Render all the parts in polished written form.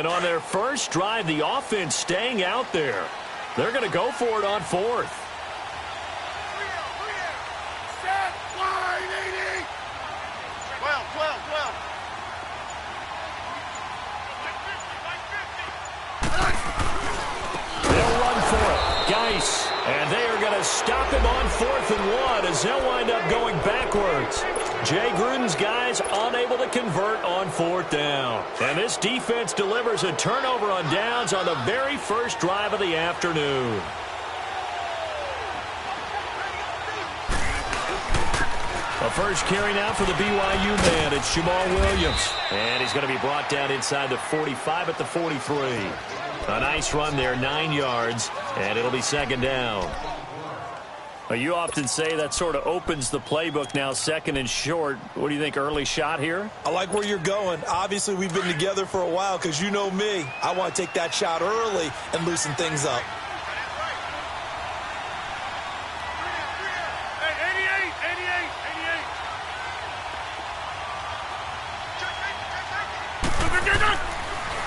And on their first drive, the offense staying out there. They're going to go for it on fourth. Set, line, 80. 12. They'll run for it. Geis. And they are going to stop him on 4th and 1 as they'll wind up going backwards. Jay Gruden's guys unable to convert on 4th down. And this defense delivers a turnover on downs on the very first drive of the afternoon. A first carry now for the BYU man. It's Jamal Williams. And he's going to be brought down inside the 45 at the 43. A nice run there, 9 yards, and it'll be 2nd down. You often say that sort of opens the playbook now, 2nd and short. What do you think, early shot here? I like where you're going. Obviously, we've been together for a while because you know me. I want to take that shot early and loosen things up.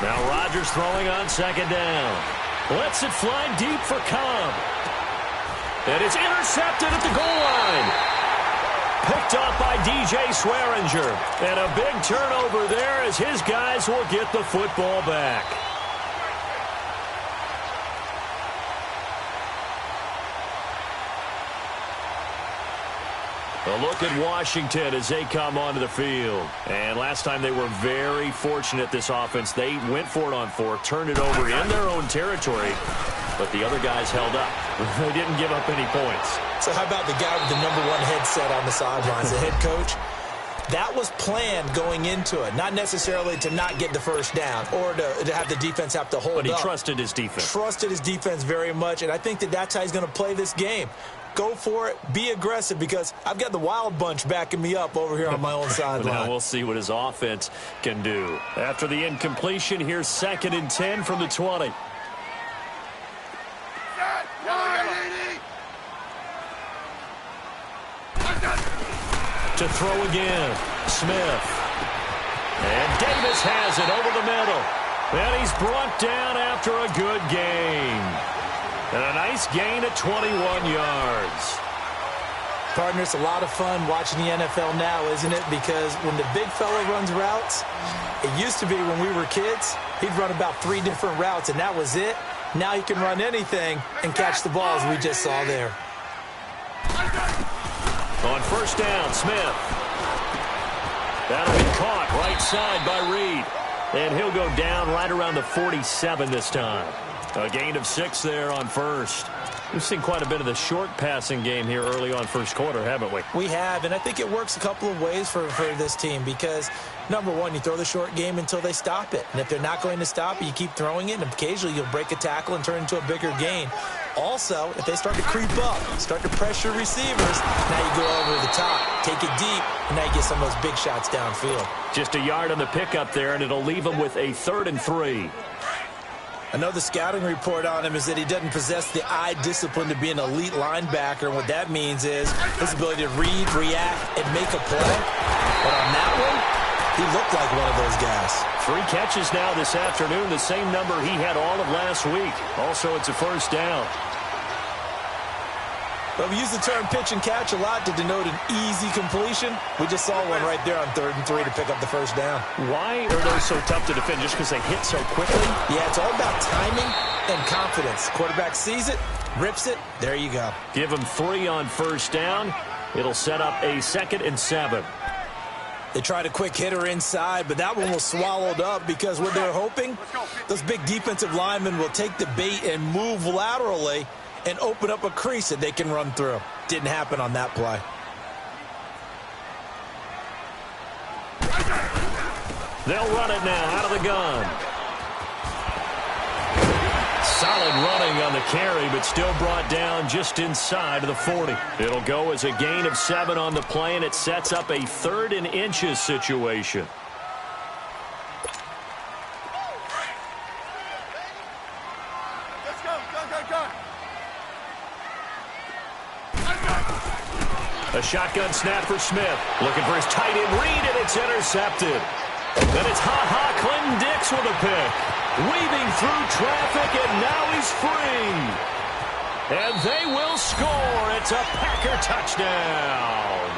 Now Rodgers throwing on 2nd down. Lets it fly deep for Cobb. And it's intercepted at the goal line. Picked off by DJ Swearinger. And a big turnover there as his guys will get the football back. A look at Washington as they come onto the field. And last time they were very fortunate, this offense. They went for it on 4th, turned it over in their own territory, but the other guys held up. They didn't give up any points. So how about the guy with the #1 headset on the sidelines, the head coach? That was planned going into it, not necessarily to not get the first down or to have the defense have to hold up. But he trusted his defense. Trusted his defense very much, and I think that's how he's going to play this game. Go for it. Be aggressive because I've got the wild bunch backing me up over here on my own sideline. Now we'll see what his offense can do. After the incompletion, here's 2nd and 10 from the 20. To throw again, Smith. And Davis has it over the middle. And he's brought down after a good gain. And a nice gain at 21 yards. Partner, it's a lot of fun watching the NFL now, isn't it? Because when the big fella runs routes, it used to be when we were kids, he'd run about 3 different routes, and that was it. Now he can run anything and catch the ball, as we just saw there. On 1st down, Smith. That'll be caught right side by Reed. And he'll go down right around the 47 this time. A gain of 6 there on 1st. We've seen quite a bit of the short passing game here early on 1st quarter, haven't we? We have, and I think it works a couple of ways for this team because, #1, you throw the short game until they stop it. And if they're not going to stop it, you keep throwing it, and occasionally you'll break a tackle and turn into a bigger gain. Also, if they start to creep up, start to pressure receivers, now you go over the top, take it deep, and now you get some of those big shots downfield. Just a yard on the pickup there, and it'll leave them with a 3rd and 3. I know the scouting report on him is that he doesn't possess the eye discipline to be an elite linebacker. And what that means is his ability to read, react, and make a play. But on that one, he looked like one of those guys. 3 catches now this afternoon, the same number he had all of last week. Also, it's a 1st down. But we use the term pitch and catch a lot to denote an easy completion. We just saw one right there on 3rd and 3 to pick up the 1st down. Why are those so tough to defend? Just because they hit so quickly? Yeah, it's all about timing and confidence. Quarterback sees it, rips it, there you go. Give him 3 on 1st down. It'll set up a 2nd and 7. They tried a quick hitter inside, but that one was swallowed up because what they're hoping, those big defensive linemen will take the bait and move laterally and open up a crease that they can run through. Didn't happen on that play. They'll run it now out of the gun. Solid running on the carry, but still brought down just inside of the 40. It'll go as a gain of 7 on the play, and it sets up a 3rd and inches situation. A shotgun snap for Smith. Looking for his tight end read, and it's intercepted. Then it's Clinton Dix with a pick. weaving through traffic, and now he's free. And they will score. It's a Packer touchdown.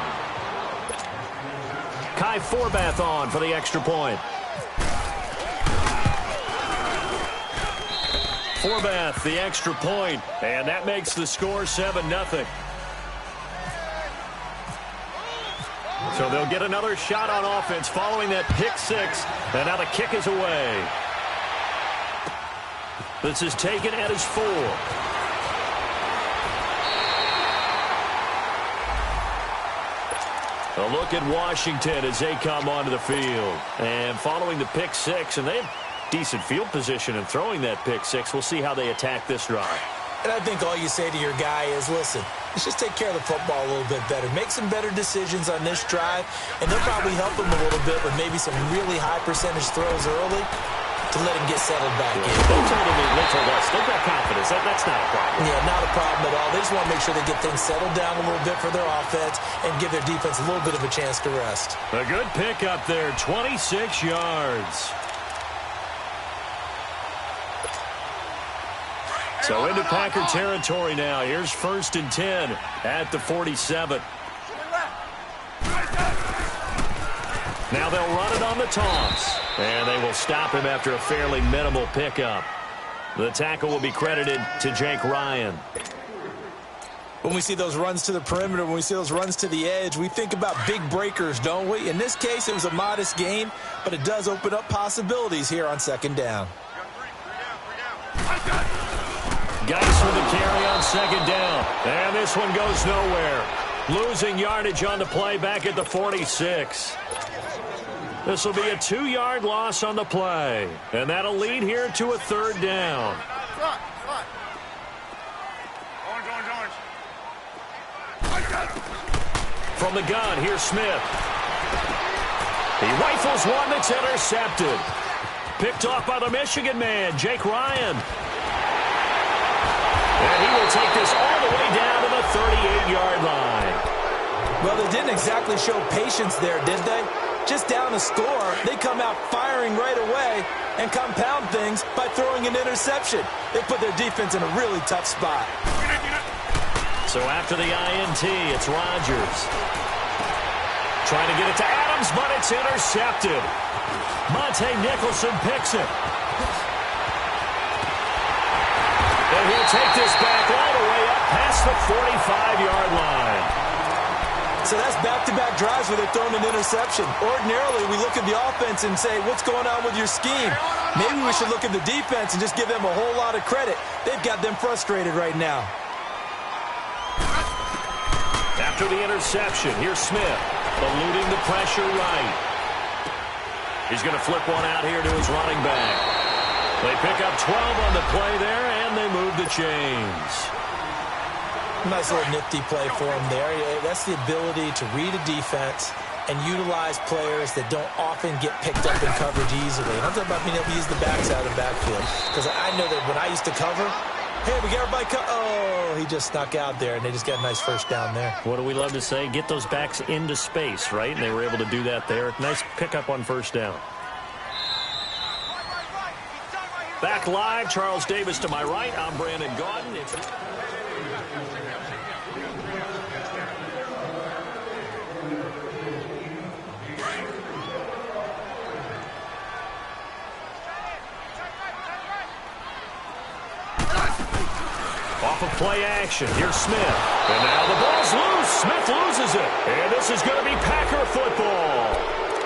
Kai Forbath on for the extra point. Forbath, the extra point, and that makes the score 7-0. So they'll get another shot on offense following that pick six, and now the kick is away. This is taken at his 4. A look at Washington as they come onto the field. And following the pick six, and they have decent field position in throwing that pick six. We'll see how they attack this drive. And I think all you say to your guy is, listen, let's just take care of the football a little bit better. Make some better decisions on this drive, and they'll probably help him a little bit with maybe some really high percentage throws early to let him get settled back in. They told us they've got confidence. That's not a problem. Yeah, not a problem at all. They just want to make sure they get things settled down a little bit for their offense and give their defense a little bit of a chance to rest. A good pick up there, 26 yards. So into Packer territory now. Here's 1st and 10 at the 47. Now they'll run it on the toss. And they will stop him after a fairly minimal pickup. The tackle will be credited to Jake Ryan. When we see those runs to the perimeter, when we see those runs to the edge, we think about big breakers, don't we? In this case, it was a modest gain, but it does open up possibilities here on 2nd down. Geis with the carry on 2nd down. And this one goes nowhere. Losing yardage on the play back at the 46. This will be a 2-yard loss on the play. And that'll lead here to a 3rd down. From the gun, here's Smith. He rifles one that's intercepted. Picked off by the Michigan man, Jake Ryan. And he will take this all the way down to the 38-yard line. Well, they didn't exactly show patience there, did they? Just down a score, they come out firing right away and compound things by throwing an interception. They put their defense in a really tough spot. So after the INT, it's Rodgers. Trying to get it to Adams, but it's intercepted. Monte Nicholson picks it. And he'll take this back all the way up past the 45-yard line. So that's back-to-back drives where they're throwing an interception. Ordinarily, we look at the offense and say, what's going on with your scheme? Maybe we should look at the defense and just give them a whole lot of credit. They've got them frustrated right now. After the interception, here's Smith, eluding the pressure right. He's going to flip one out here to his running back. They pick up 12 on the play there, and they move the chains. Nice little nifty play for him there. That's the ability to read a defense and utilize players that don't often get picked up in coverage easily. And I'm talking about being able to use the backside of the backfield. Because I know that when I used to cover, hey, we got everybody oh, he just snuck out there, and they just got a nice 1st down there. What do we love to say? Get those backs into space, right? And they were able to do that there. Nice pickup on 1st down. Back live, Charles Davis to my right. I'm Brandon Gaudin. Off of play action, here's Smith. And now the ball's loose. Smith loses it. And this is going to be Packer football.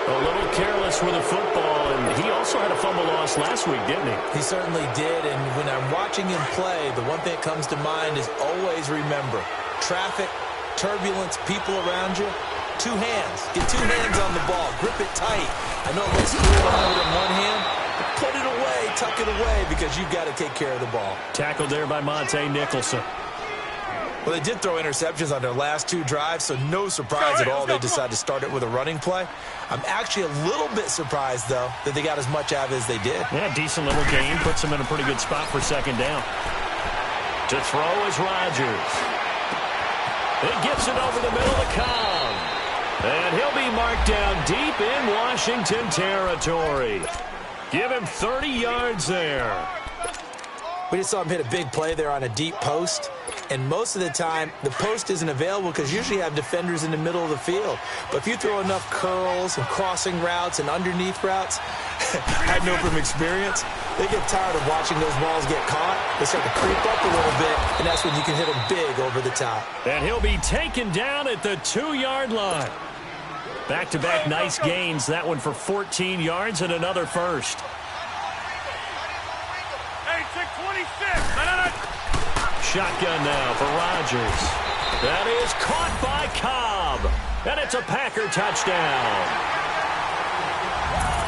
A little careless with the football, and he also had a fumble loss last week, didn't he? He certainly did, and when I'm watching him play, the one thing that comes to mind is always remember, traffic, turbulence, people around you, 2 hands. Get 2 hands on the ball. Grip it tight. I know it looks cool to hold it in one hand, but put it away, tuck it away, because you've got to take care of the ball. Tackled there by Monte Nicholson. Well, they did throw interceptions on their last 2 drives, so no surprise at all they decided to start it with a running play. I'm actually a little bit surprised, though, that they got as much out of it as they did. Yeah, decent little gain. Puts them in a pretty good spot for 2nd down. To throw is Rodgers. He gets it over the middle of the Cobb. And he'll be marked down deep in Washington territory. Give him 30 yards there. We just saw him hit a big play there on a deep post. And most of the time, the post isn't available because usually you have defenders in the middle of the field. But if you throw enough curls and crossing routes and underneath routes, I know from experience, they get tired of watching those balls get caught. They start to creep up a little bit, and that's when you can hit them big over the top. And he'll be taken down at the 2-yard line. Back-to-back nice gains. That one for 14 yards and another first. Hey, 626. Shotgun now for Rodgers. That is caught by Cobb. And it's a Packer touchdown.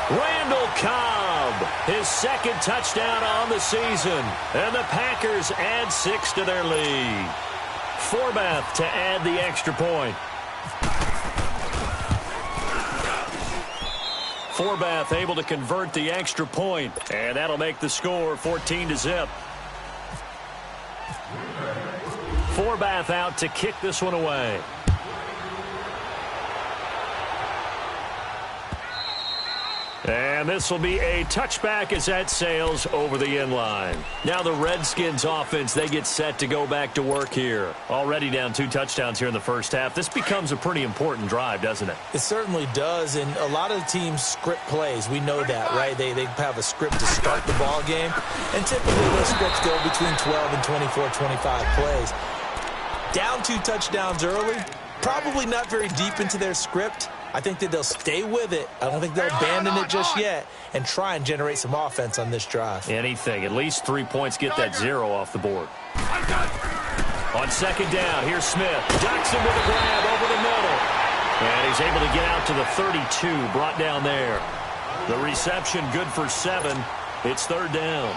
Randall Cobb, his second touchdown on the season. And the Packers add 6 to their lead. Forbath to add the extra point. Forbath able to convert the extra point. And that'll make the score 14-0. Forbath out to kick this one away. And this will be a touchback as that sails over the end line. Now the Redskins offense, they get set to go back to work here. Already down 2 touchdowns here in the first half. This becomes a pretty important drive, doesn't it? It certainly does, and a lot of the teams script plays. We know that, right? They have a script to start the ball game, and typically those scripts go between 12 and 24, 25 plays. Down 2 touchdowns early, probably not very deep into their script. I think that they'll stay with it. I don't think they'll abandon it just yet and try and generate some offense on this drive. Anything. At least 3 points get that 0 off the board. On second down, here's Smith. Jackson with a grab over the middle. And he's able to get out to the 32, brought down there. The reception good for 7. It's third down.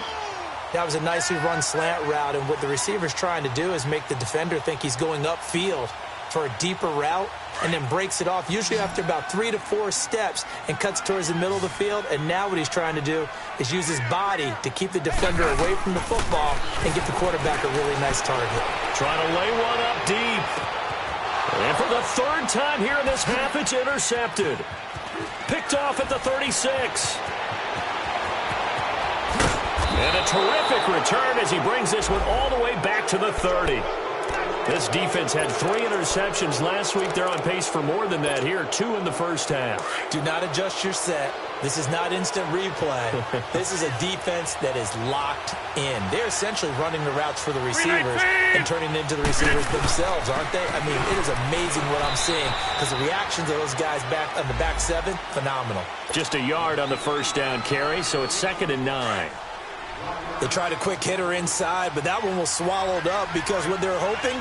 That was a nicely run slant route, and what the receiver's trying to do is make the defender think he's going upfield for a deeper route, and then breaks it off, usually after about 3 to 4 steps, and cuts towards the middle of the field. And now what he's trying to do is use his body to keep the defender away from the football and get the quarterback a really nice target. Trying to lay one up deep. And for the 3rd time here in this half, it's intercepted. Picked off at the 36. And a terrific return as he brings this one all the way back to the 30. This defense had 3 interceptions last week. They're on pace for more than that here. 2 in the first half. Do not adjust your set. This is not instant replay. This is a defense that is locked in. They're essentially running the routes for the receivers and turning it into the receivers themselves, aren't they? I mean, it is amazing what I'm seeing because the reactions of those guys back on the back 7, phenomenal. Just a yard on the first down carry, so it's 2nd and 9. They tried a quick hitter inside, but that one was swallowed up because what they're hoping,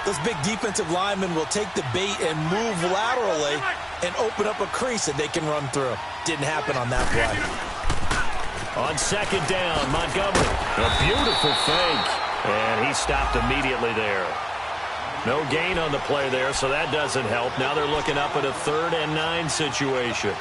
those big defensive linemen will take the bait and move laterally and open up a crease that they can run through. Didn't happen on that play. On second down, Montgomery. A beautiful fake. And he stopped immediately there. No gain on the play there, so that doesn't help. Now they're looking up at a 3rd and 9 situation.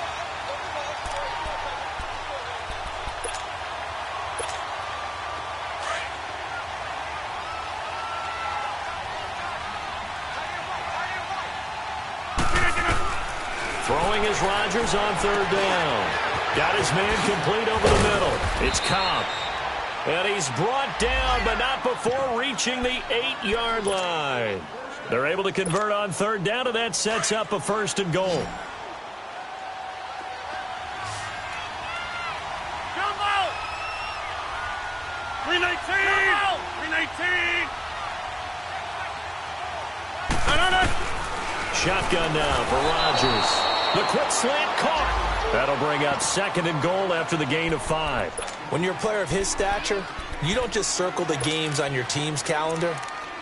Throwing is Rodgers on 3rd down. Got his man complete over the middle. It's Cobb. And he's brought down, but not before reaching the 8-yard line. They're able to convert on 3rd down, and that sets up a 1st and goal. Come out! 319! 319! Shotgun now for Rodgers. The quick slant caught. That'll bring up 2nd and goal after the gain of 5. When you're a player of his stature, you don't just circle the games on your team's calendar.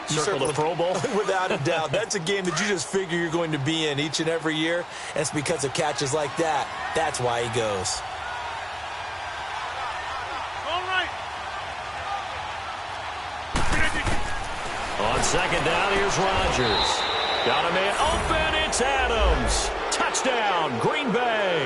You circle the Pro Bowl? Without a doubt. That's a game that you just figure you're going to be in each and every year. And it's because of catches like that. That's why he goes. All right. On second down, here's Rodgers. Got a man open. It's Adams. Touchdown, Green Bay.